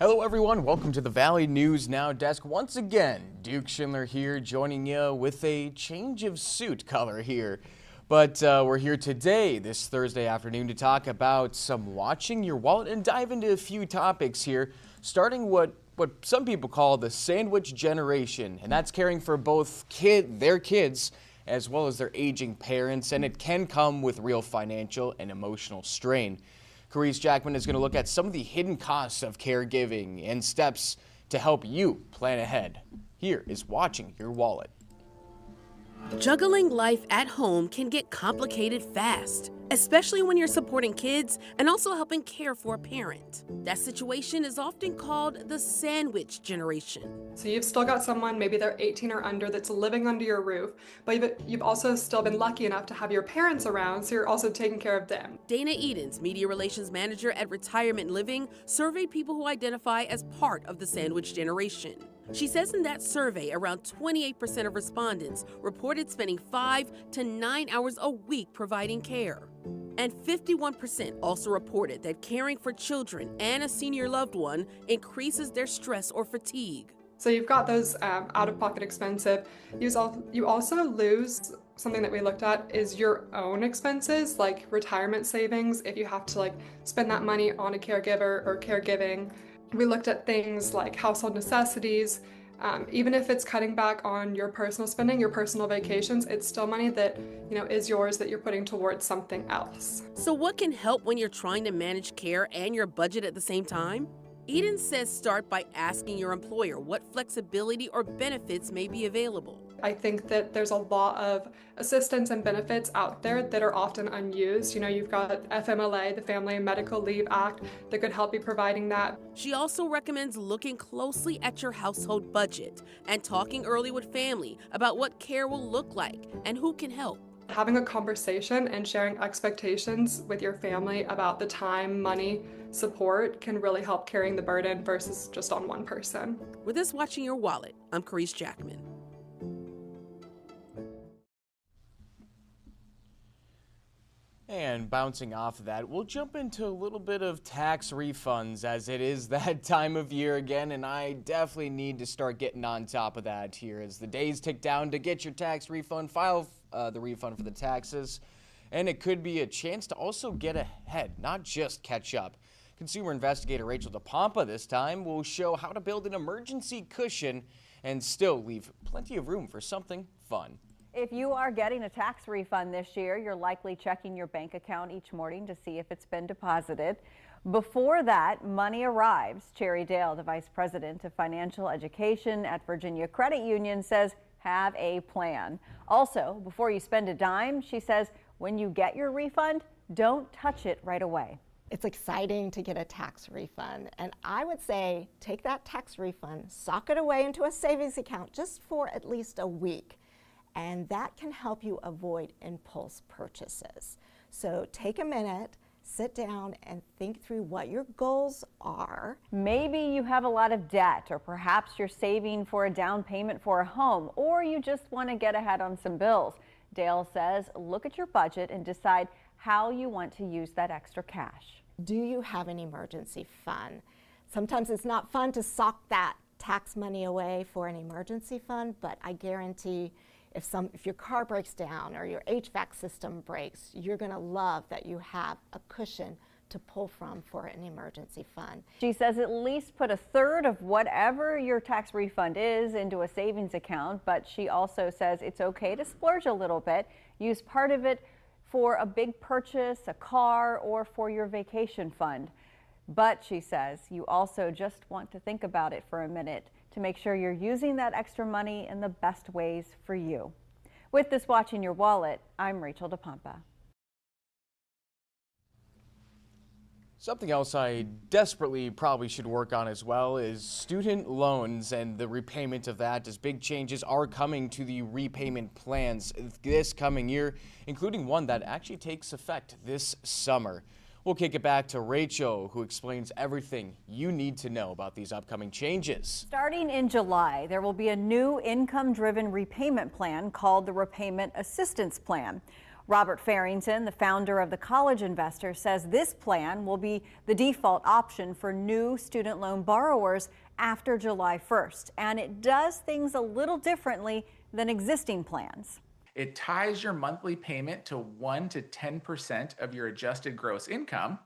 Hello everyone, welcome to the Valley News Now desk. Once again, Duke Schindler here, joining you with a change of suit color here. But we're here today, this Thursday afternoon, to talk about some watching your wallet and dive into a few topics here, starting what some people call the sandwich generation, and that's caring for both their kids as well as their aging parents, and it can come with real financial and emotional strain. Carice Jackman is going to look at some of the hidden costs of caregiving and steps to help you plan ahead. Here is Watching Your Wallet. Juggling life at home can get complicated fast, especially when you're supporting kids and also helping care for a parent. That situation is often called the sandwich generation. So you've still got someone, maybe they're 18 or under, that's living under your roof, but you've also still been lucky enough to have your parents around, so you're also taking care of them. Dana Edens, media relations manager at Retirement Living, surveyed people who identify as part of the sandwich generation. She says in that survey, around 28% of respondents reported spending 5 to 9 hours a week providing care. And 51% also reported that caring for children and a senior loved one increases their stress or fatigue. So you've got those out-of-pocket expenses. You also lose something that we looked at is your own expenses, like retirement savings, if you have to spend that money on a caregiver or caregiving. We looked at things like household necessities. Even if it's cutting back on your personal spending, your personal vacations, it's still money that is yours that you're putting towards something else. So what can help when you're trying to manage care and your budget at the same time? Eden says start by asking your employer what flexibility or benefits may be available. I think that there's a lot of assistance and benefits out there that are often unused. You've got FMLA, the Family and Medical Leave Act, that could help you providing that. She also recommends looking closely at your household budget and talking early with family about what care will look like and who can help. Having a conversation and sharing expectations with your family about the time, money, support can really help carrying the burden versus just on one person. With this Watching Your Wallet, I'm Carice Jackman. And bouncing off of that, we'll jump into a little bit of tax refunds as it is that time of year again, and I definitely need to start getting on top of that here as the days tick down to get your tax refund, file the refund for the taxes, and it could be a chance to also get ahead, not just catch up. Consumer investigator Rachel DePompa this time will show how to build an emergency cushion and still leave plenty of room for something fun. If you are getting a tax refund this year, you're likely checking your bank account each morning to see if it's been deposited. Before that money arrives, Cherry Dale, the Vice President of Financial Education at Virginia Credit Union, says have a plan. Also, before you spend a dime, she says when you get your refund, don't touch it right away. It's exciting to get a tax refund, and I would say take that tax refund, sock it away into a savings account just for at least a week. And that can help you avoid impulse purchases. So take a minute, sit down and think through what your goals are. Maybe you have a lot of debt, or perhaps you're saving for a down payment for a home, or you just want to get ahead on some bills. Dale says look at your budget and decide how you want to use that extra cash. Do you have an emergency fund? Sometimes it's not fun to sock that tax money away for an emergency fund, but I guarantee if your car breaks down or your HVAC system breaks, you're going to love that you have a cushion to pull from for an emergency fund. She says at least put a third of whatever your tax refund is into a savings account, but she also says it's okay to splurge a little bit. Use part of it for a big purchase, a car, or for your vacation fund. But she says you also just want to think about it for a minute to make sure you're using that extra money in the best ways for you. With this Watching Your Wallet, I'm Rachel DePompa. Something else I desperately probably should work on as well is student loans and the repayment of that, as big changes are coming to the repayment plans this coming year, including one that actually takes effect this summer. We'll kick it back to Rachel, who explains everything you need to know about these upcoming changes. Starting in July, there will be a new income-driven repayment plan called the Repayment Assistance Plan. Robert Farrington, the founder of the College Investor, says this plan will be the default option for new student loan borrowers after July 1st, and it does things a little differently than existing plans. It ties your monthly payment to 1 to 10% of your adjusted gross income,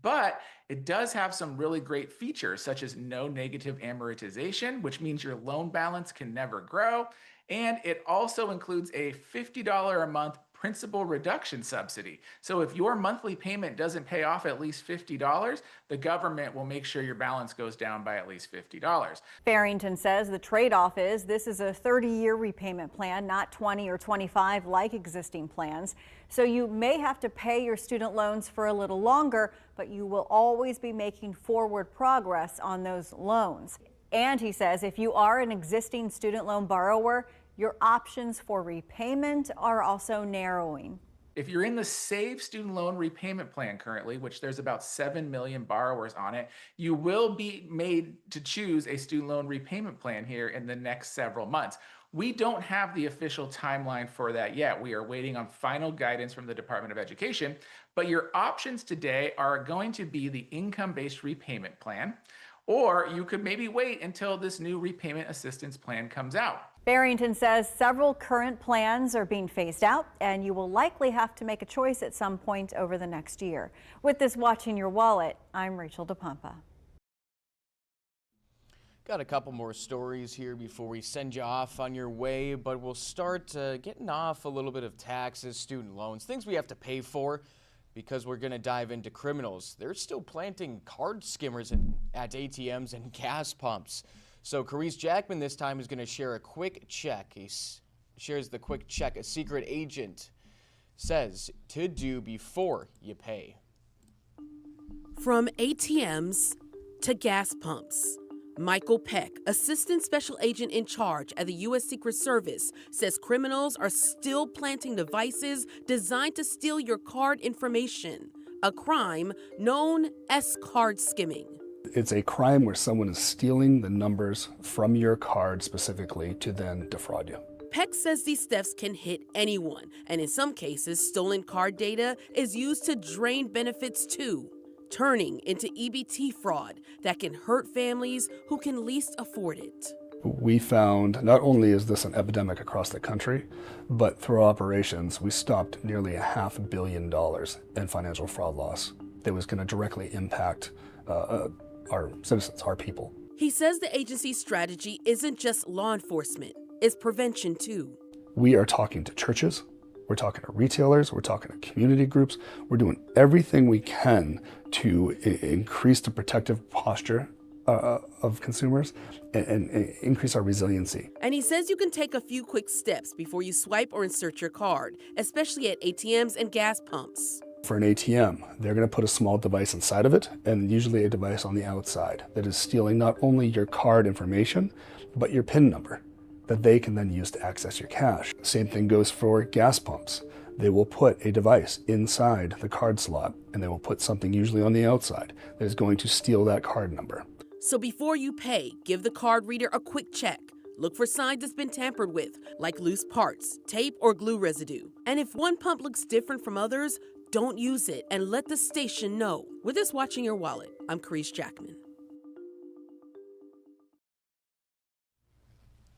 but it does have some really great features, such as no negative amortization, which means your loan balance can never grow, and it also includes a $50 a month principal reduction subsidy. So if your monthly payment doesn't pay off at least $50, the government will make sure your balance goes down by at least $50. Farrington says the trade-off is this is a 30-year repayment plan, not 20 or 25 like existing plans. So you may have to pay your student loans for a little longer, but you will always be making forward progress on those loans. And he says if you are an existing student loan borrower, your options for repayment are also narrowing. If you're in the Save Student Loan Repayment Plan currently, which there's about 7 million borrowers on it, you will be made to choose a student loan repayment plan here in the next several months. We don't have the official timeline for that yet. We are waiting on final guidance from the Department of Education, but your options today are going to be the income-based repayment plan, or you could maybe wait until this new repayment assistance plan comes out. Barrington says several current plans are being phased out, and you will likely have to make a choice at some point over the next year. With this Watching Your Wallet, I'm Rachel DePompa. Got a couple more stories here before we send you off on your way, but we'll start getting off a little bit of taxes, student loans, things we have to pay for, because we're going to dive into criminals. They're still planting card skimmers at ATMs and gas pumps. So Carice Jackman this time is going to share a quick check. He shares the quick check a secret agent says to do before you pay. From ATMs to gas pumps. Michael Peck, Assistant Special Agent in charge at the U.S. Secret Service, says criminals are still planting devices designed to steal your card information, a crime known as card skimming. It's a crime where someone is stealing the numbers from your card specifically to then defraud you. Peck says these thefts can hit anyone, and in some cases, stolen card data is used to drain benefits too, turning into EBT fraud that can hurt families who can least afford it. We found not only is this an epidemic across the country, but through our operations, we stopped nearly $500 million in financial fraud loss that was going to directly impact our citizens, our people. He says the agency's strategy isn't just law enforcement, it's prevention too. We are talking to churches, we're talking to retailers, we're talking to community groups. We're doing everything we can to increase the protective posture of consumers and increase our resiliency. And he says you can take a few quick steps before you swipe or insert your card, especially at ATMs and gas pumps. For an ATM, they're going to put a small device inside of it, and usually a device on the outside that is stealing not only your card information, but your PIN number that they can then use to access your cash. Same thing goes for gas pumps. They will put a device inside the card slot, and they will put something usually on the outside that is going to steal that card number. So before you pay, give the card reader a quick check. Look for signs it's been tampered with, like loose parts, tape, or glue residue. And if one pump looks different from others, don't use it and let the station know. With this Watching Your Wallet, I'm Carice Jackman.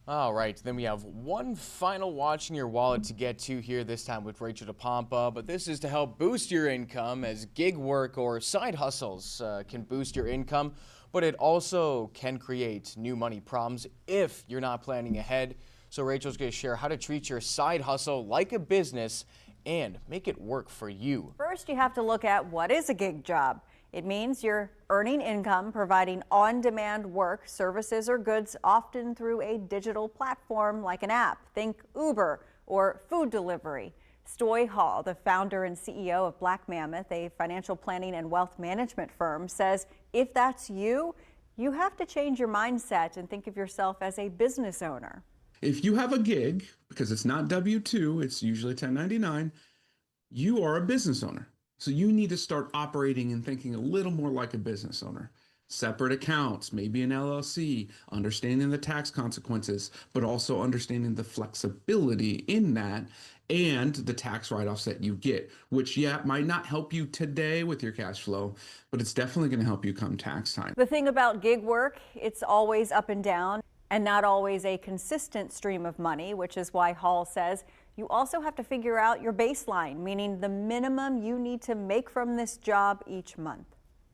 All right, then we have one final Watching Your Wallet to get to here, this time with Rachel DePompa, but this is to help boost your income, as gig work or side hustles can boost your income, but it also can create new money problems if you're not planning ahead. So Rachel's going to share how to treat your side hustle like a business and make it work for you. First, you have to look at what is a gig job. It means you're earning income, providing on-demand work, services, or goods, often through a digital platform like an app. Think Uber or food delivery. Stoy Hall, the founder and CEO of Black Mammoth, a financial planning and wealth management firm, says if that's you, you have to change your mindset and think of yourself as a business owner. If you have a gig, because it's not W-2, it's usually 1099, you are a business owner. So you need to start operating and thinking a little more like a business owner. Separate accounts, maybe an LLC, understanding the tax consequences, but also understanding the flexibility in that and the tax write-offs that you get, which, yeah, might not help you today with your cash flow, but it's definitely going to help you come tax time. The thing about gig work, it's always up and down and not always a consistent stream of money, which is why Hall says you also have to figure out your baseline, meaning the minimum you need to make from this job each month.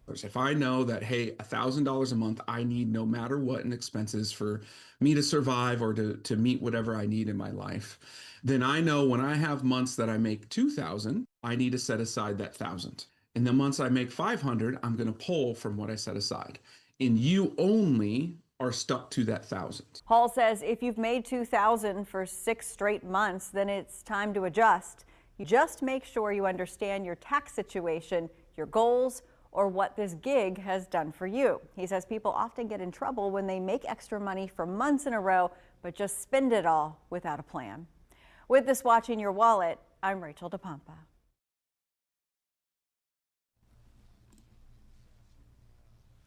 If I know that, hey, $1,000 a month, I need no matter what in expenses for me to survive or to meet whatever I need in my life, then I know when I have months that I make $2,000, I need to set aside that $1,000. In the months I make $500, I'm going to pull from what I set aside. And you only are stuck to that $1,000. Hall says if you've made $2,000 for 6 straight months, then it's time to adjust. You just make sure you understand your tax situation, your goals, or what this gig has done for you. He says people often get in trouble when they make extra money for months in a row, but just spend it all without a plan. With this Watching Your Wallet, I'm Rachel DePompa.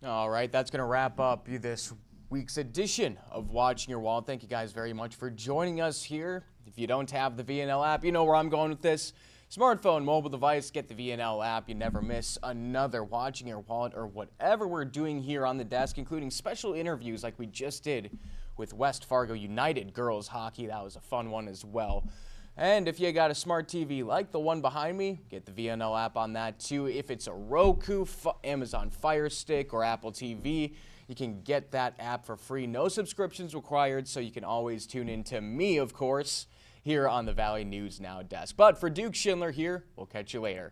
All right, that's going to wrap up this week's edition of Watching Your Wallet. Thank you guys very much for joining us here. If you don't have the VNL app, you know where I'm going with this. Smartphone, mobile device, get the VNL app. You never miss another Watching Your Wallet or whatever we're doing here on the desk, including special interviews like we just did with West Fargo United girls hockey. That was a fun one as well. And if you got a smart TV like the one behind me, get the VNL app on that too. If it's a Roku, Amazon Fire Stick, or Apple TV, you can get that app for free. No subscriptions required, so you can always tune in to me, of course, here on the Valley News Now desk. But for Duke Schindler here, we'll catch you later.